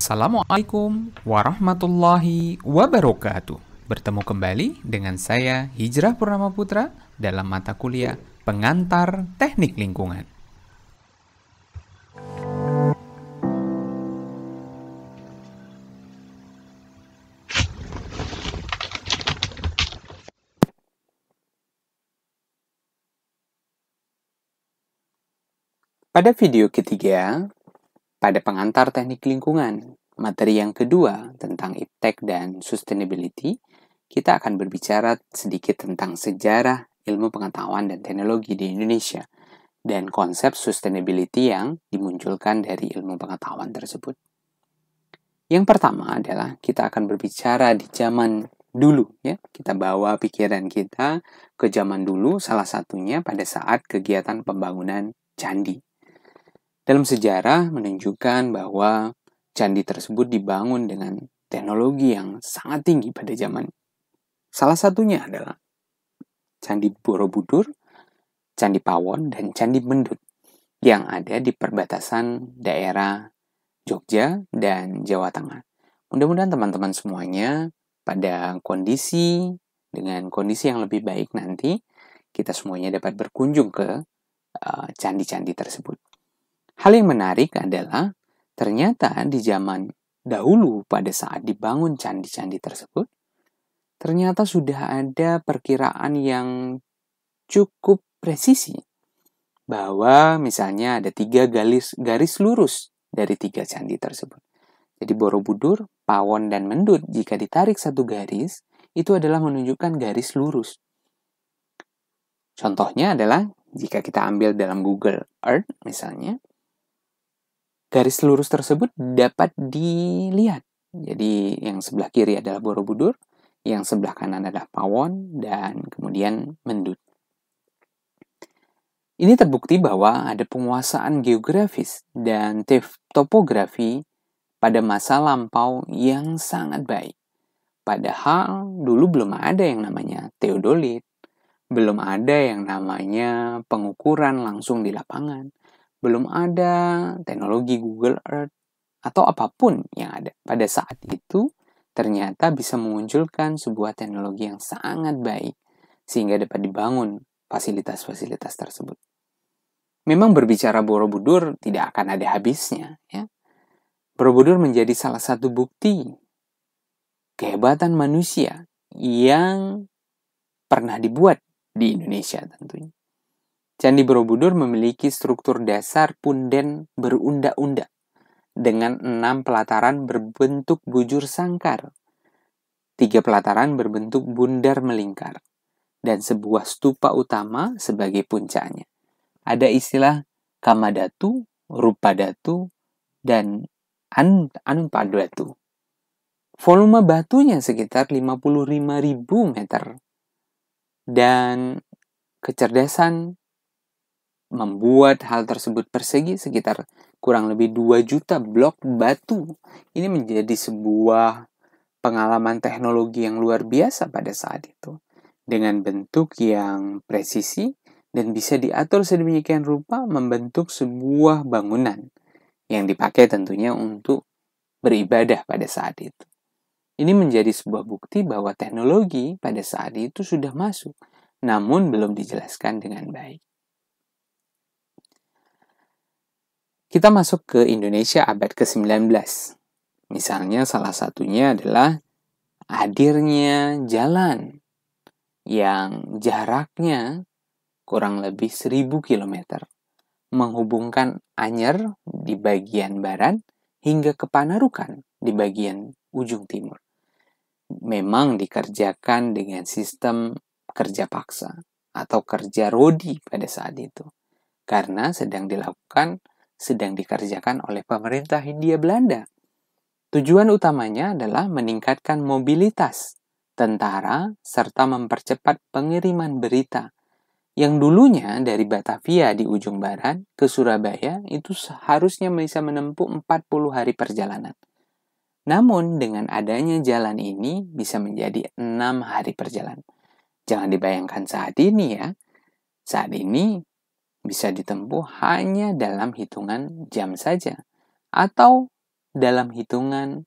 Assalamualaikum warahmatullahi wabarakatuh. Bertemu kembali dengan saya Hijrah Purnama Putra dalam mata kuliah Pengantar Teknik Lingkungan. Pada video ketiga, pada pengantar teknik lingkungan, materi yang kedua tentang iptek dan sustainability, kita akan berbicara sedikit tentang sejarah ilmu pengetahuan dan teknologi di Indonesia dan konsep sustainability yang dimunculkan dari ilmu pengetahuan tersebut. Yang pertama adalah kita akan berbicara di zaman dulu, ya. Kita bawa pikiran kita ke zaman dulu, salah satunya pada saat kegiatan pembangunan candi. Dalam sejarah menunjukkan bahwa candi tersebut dibangun dengan teknologi yang sangat tinggi pada zaman. Salah satunya adalah Candi Borobudur, Candi Pawon, dan Candi Mendut yang ada di perbatasan daerah Jogja dan Jawa Tengah. Mudah-mudahan teman-teman semuanya pada dengan kondisi yang lebih baik nanti, kita semuanya dapat berkunjung ke candi-candi tersebut. Hal yang menarik adalah ternyata di zaman dahulu pada saat dibangun candi-candi tersebut, ternyata sudah ada perkiraan yang cukup presisi bahwa misalnya ada 3 garis lurus dari 3 candi tersebut. Jadi Borobudur, Pawon, dan Mendut jika ditarik satu garis, itu adalah menunjukkan garis lurus. Contohnya adalah jika kita ambil dalam Google Earth misalnya, garis lurus tersebut dapat dilihat. Jadi yang sebelah kiri adalah Borobudur, yang sebelah kanan adalah Pawon, dan kemudian Mendut. Ini terbukti bahwa ada penguasaan geografis dan topografi pada masa lampau yang sangat baik. Padahal dulu belum ada yang namanya teodolit, belum ada yang namanya pengukuran langsung di lapangan, belum ada teknologi Google Earth, atau apapun yang ada. Pada saat itu, ternyata bisa memunculkan sebuah teknologi yang sangat baik, sehingga dapat dibangun fasilitas-fasilitas tersebut. Memang berbicara Borobudur tidak akan ada habisnya, ya. Borobudur menjadi salah satu bukti kehebatan manusia yang pernah dibuat di Indonesia tentunya. Candi Borobudur memiliki struktur dasar punden berunda-unda dengan 6 pelataran berbentuk bujur sangkar, 3 pelataran berbentuk bundar melingkar, dan sebuah stupa utama sebagai puncaknya. Ada istilah Kamadatu, Rupadatu, dan Anupadatu. Volume batunya sekitar 55.000 meter. Dan kecerdasan membuat hal tersebut persegi sekitar kurang lebih 2 juta blok batu. Ini menjadi sebuah pengalaman teknologi yang luar biasa pada saat itu. Dengan bentuk yang presisi dan bisa diatur sedemikian rupa membentuk sebuah bangunan yang dipakai tentunya untuk beribadah pada saat itu. Ini menjadi sebuah bukti bahwa teknologi pada saat itu sudah masuk, namun belum dijelaskan dengan baik. Kita masuk ke Indonesia abad ke-19. Misalnya salah satunya adalah hadirnya jalan yang jaraknya kurang lebih 1.000 km menghubungkan Anyer di bagian barat hingga ke Panarukan di bagian ujung timur. Memang dikerjakan dengan sistem kerja paksa atau kerja rodi pada saat itu. Karena sedang dikerjakan oleh pemerintah Hindia Belanda. Tujuan utamanya adalah meningkatkan mobilitas tentara serta mempercepat pengiriman berita. Yang dulunya dari Batavia di ujung barat ke Surabaya itu seharusnya bisa menempuh 40 hari perjalanan. Namun dengan adanya jalan ini bisa menjadi 6 hari perjalanan. Jangan dibayangkan saat ini ya. Saat ini bisa ditempuh hanya dalam hitungan jam saja. Atau dalam hitungan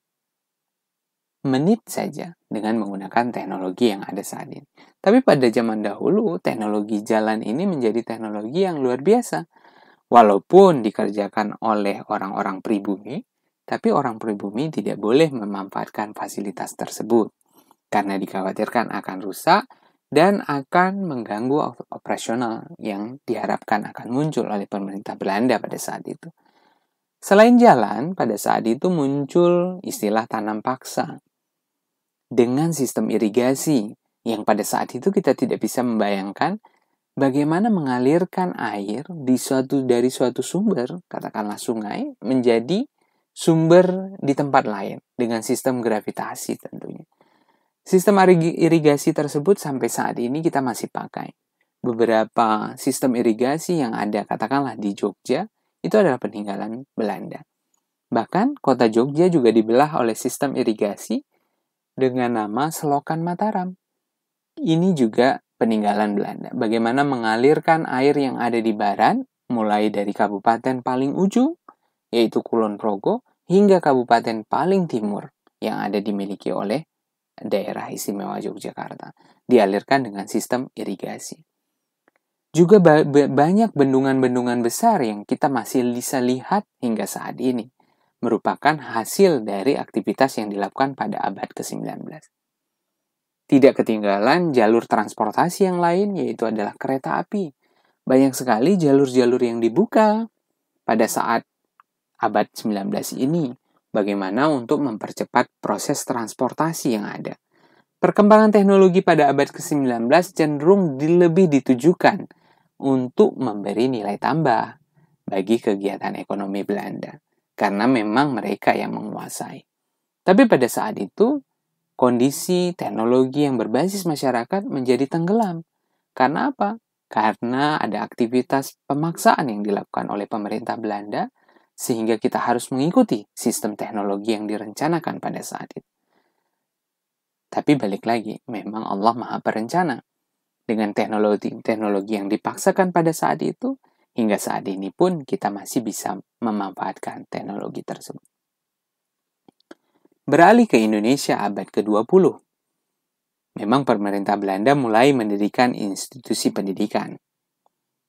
menit saja dengan menggunakan teknologi yang ada saat ini. Tapi pada zaman dahulu, teknologi jalan ini menjadi teknologi yang luar biasa. Walaupun dikerjakan oleh orang-orang pribumi, tapi orang pribumi tidak boleh memanfaatkan fasilitas tersebut karena dikhawatirkan akan rusak dan akan mengganggu operasional yang diharapkan akan muncul oleh pemerintah Belanda pada saat itu. Selain jalan, pada saat itu muncul istilah tanam paksa dengan sistem irigasi yang pada saat itu kita tidak bisa membayangkan bagaimana mengalirkan air dari suatu sumber, katakanlah sungai, menjadi sumber di tempat lain dengan sistem gravitasi tentunya. Sistem irigasi tersebut sampai saat ini kita masih pakai. Beberapa sistem irigasi yang ada, katakanlah di Jogja, itu adalah peninggalan Belanda. Bahkan kota Jogja juga dibelah oleh sistem irigasi dengan nama Selokan Mataram. Ini juga peninggalan Belanda. Bagaimana mengalirkan air yang ada di barat, mulai dari kabupaten paling ujung, yaitu Kulon Progo, hingga kabupaten paling timur yang ada dimiliki oleh daerah istimewa Yogyakarta. Dialirkan dengan sistem irigasi. Juga banyak bendungan-bendungan besar yang kita masih bisa lihat hingga saat ini, merupakan hasil dari aktivitas yang dilakukan pada abad ke-19. Tidak ketinggalan jalur transportasi yang lain, yaitu adalah kereta api. Banyak sekali jalur-jalur yang dibuka pada saat abad 19 ini. Bagaimana untuk mempercepat proses transportasi yang ada. Perkembangan teknologi pada abad ke-19 cenderung lebih ditujukan untuk memberi nilai tambah bagi kegiatan ekonomi Belanda. Karena memang mereka yang menguasai. Tapi pada saat itu, kondisi teknologi yang berbasis masyarakat menjadi tenggelam. Karena apa? Karena ada aktivitas pemaksaan yang dilakukan oleh pemerintah Belanda, sehingga kita harus mengikuti sistem teknologi yang direncanakan pada saat itu. Tapi balik lagi, memang Allah Maha Perencana. Dengan teknologi yang dipaksakan pada saat itu, hingga saat ini pun kita masih bisa memanfaatkan teknologi tersebut. Beralih ke Indonesia abad ke-20. Memang pemerintah Belanda mulai mendirikan institusi pendidikan.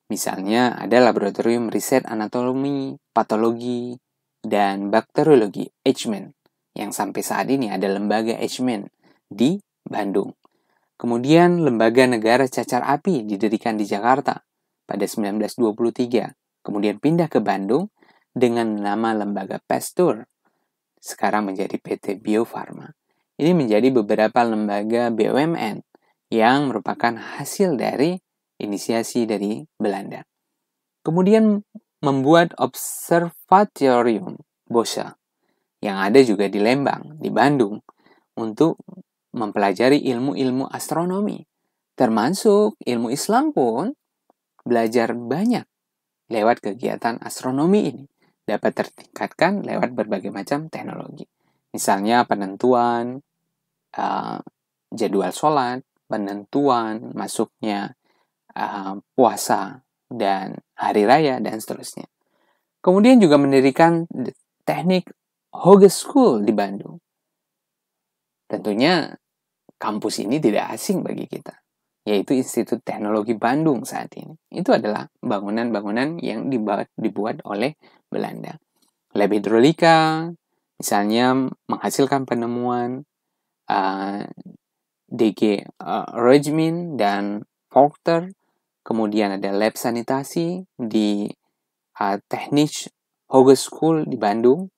Misalnya ada Laboratorium Riset Anatomi, Patologi, dan Bakteriologi Eijkman, yang sampai saat ini ada lembaga Eijkman di Bandung. Kemudian Lembaga Negara Cacar Api didirikan di Jakarta pada 1923, kemudian pindah ke Bandung dengan nama Lembaga Pasteur, sekarang menjadi PT Bio Farma. Ini menjadi beberapa lembaga BUMN yang merupakan hasil dari inisiasi dari Belanda. Kemudian membuat Observatorium Boscha yang ada juga di Lembang, di Bandung, untuk mempelajari ilmu-ilmu astronomi. Termasuk ilmu Islam pun belajar banyak lewat kegiatan astronomi ini. Dapat tertingkatkan lewat berbagai macam teknologi. Misalnya penentuan jadwal sholat, penentuan masuknya puasa dan hari raya, dan seterusnya. Kemudian juga mendirikan teknik Hogeschool di Bandung. Tentunya kampus ini tidak asing bagi kita, yaitu Institut Teknologi Bandung saat ini. Itu adalah bangunan-bangunan yang dibuat oleh Belanda. Lab hidrolika, misalnya menghasilkan penemuan DG Roijmin dan Volter. Kemudian ada lab sanitasi di Technische Hogeschool di Bandung.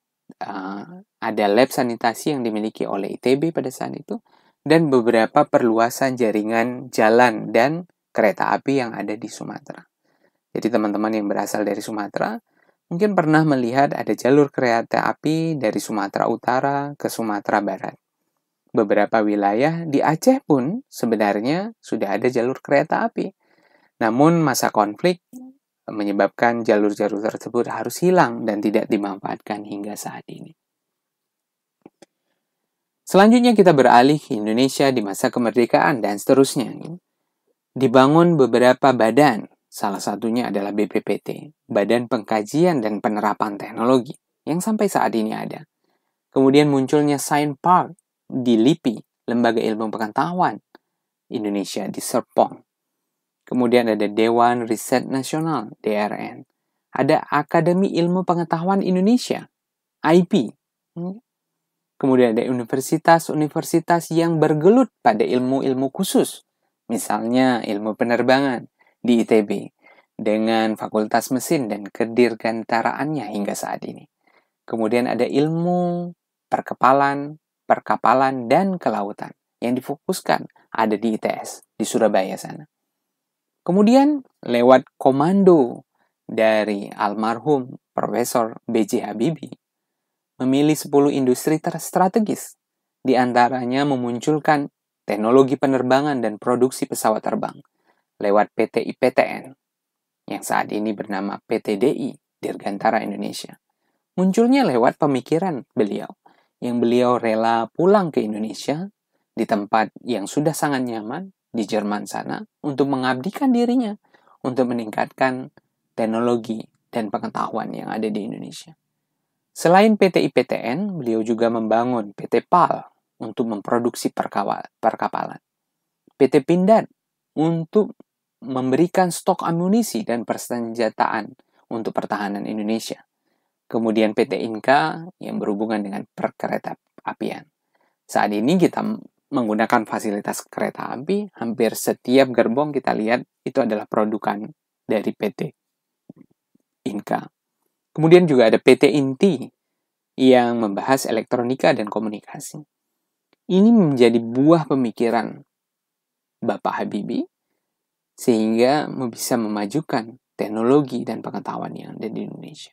Ada lab sanitasi yang dimiliki oleh ITB pada saat itu. Dan beberapa perluasan jaringan jalan dan kereta api yang ada di Sumatera. Jadi teman-teman yang berasal dari Sumatera mungkin pernah melihat ada jalur kereta api dari Sumatera Utara ke Sumatera Barat. Beberapa wilayah di Aceh pun sebenarnya sudah ada jalur kereta api. Namun masa konflik menyebabkan jalur-jalur tersebut harus hilang dan tidak dimanfaatkan hingga saat ini. Selanjutnya kita beralih ke Indonesia di masa kemerdekaan dan seterusnya. Dibangun beberapa badan, salah satunya adalah BPPT, Badan Pengkajian dan Penerapan Teknologi, yang sampai saat ini ada. Kemudian munculnya Science Park di LIPI, Lembaga Ilmu Pengetahuan Indonesia di Serpong. Kemudian ada Dewan Riset Nasional, DRN. Ada Akademi Ilmu Pengetahuan Indonesia, IP. Kemudian ada universitas-universitas yang bergelut pada ilmu-ilmu khusus. Misalnya ilmu penerbangan di ITB dengan Fakultas Mesin dan kedirgantaraannya hingga saat ini. Kemudian ada ilmu perkapalan, dan kelautan yang difokuskan ada di ITS, di Surabaya sana. Kemudian lewat komando dari almarhum Profesor B.J. Habibie, memilih 10 industri strategis, di antaranya memunculkan teknologi penerbangan dan produksi pesawat terbang lewat PT IPTN, yang saat ini bernama PT DI, Dirgantara Indonesia. Munculnya lewat pemikiran beliau, yang beliau rela pulang ke Indonesia di tempat yang sudah sangat nyaman, di Jerman sana, untuk mengabdikan dirinya, untuk meningkatkan teknologi dan pengetahuan yang ada di Indonesia. Selain PT IPTN, beliau juga membangun PT PAL untuk memproduksi perkapalan. PT Pindad untuk memberikan stok amunisi dan persenjataan untuk pertahanan Indonesia. Kemudian PT Inka yang berhubungan dengan perkereta apian. Saat ini kita menggunakan fasilitas kereta api, hampir setiap gerbong kita lihat itu adalah produkan dari PT Inka. Kemudian juga ada PT Inti yang membahas elektronika dan komunikasi. Ini menjadi buah pemikiran Bapak Habibie sehingga bisa memajukan teknologi dan pengetahuan yang ada di Indonesia.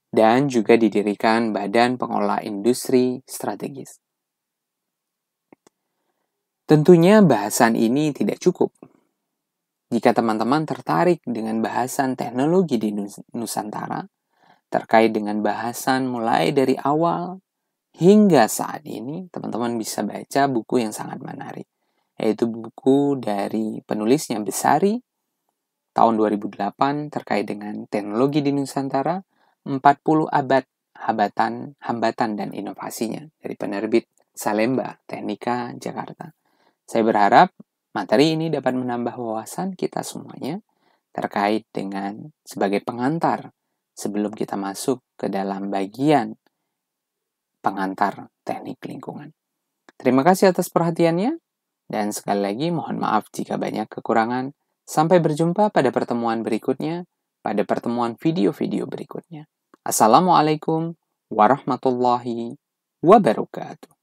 Dan juga didirikan Badan Pengelola Industri Strategis. Tentunya bahasan ini tidak cukup. Jika teman-teman tertarik dengan bahasan teknologi di Nusantara, terkait dengan bahasan mulai dari awal hingga saat ini, teman-teman bisa baca buku yang sangat menarik, yaitu buku dari penulisnya Besari, tahun 2008, terkait dengan teknologi di Nusantara, 40 abad hambatan dan inovasinya, dari penerbit Salemba Teknika Jakarta. Saya berharap materi ini dapat menambah wawasan kita semuanya terkait dengan sebagai pengantar sebelum kita masuk ke dalam bagian pengantar teknik lingkungan. Terima kasih atas perhatiannya, dan sekali lagi mohon maaf jika banyak kekurangan. Sampai berjumpa pada pertemuan berikutnya, pada pertemuan video-video berikutnya. Assalamualaikum warahmatullahi wabarakatuh.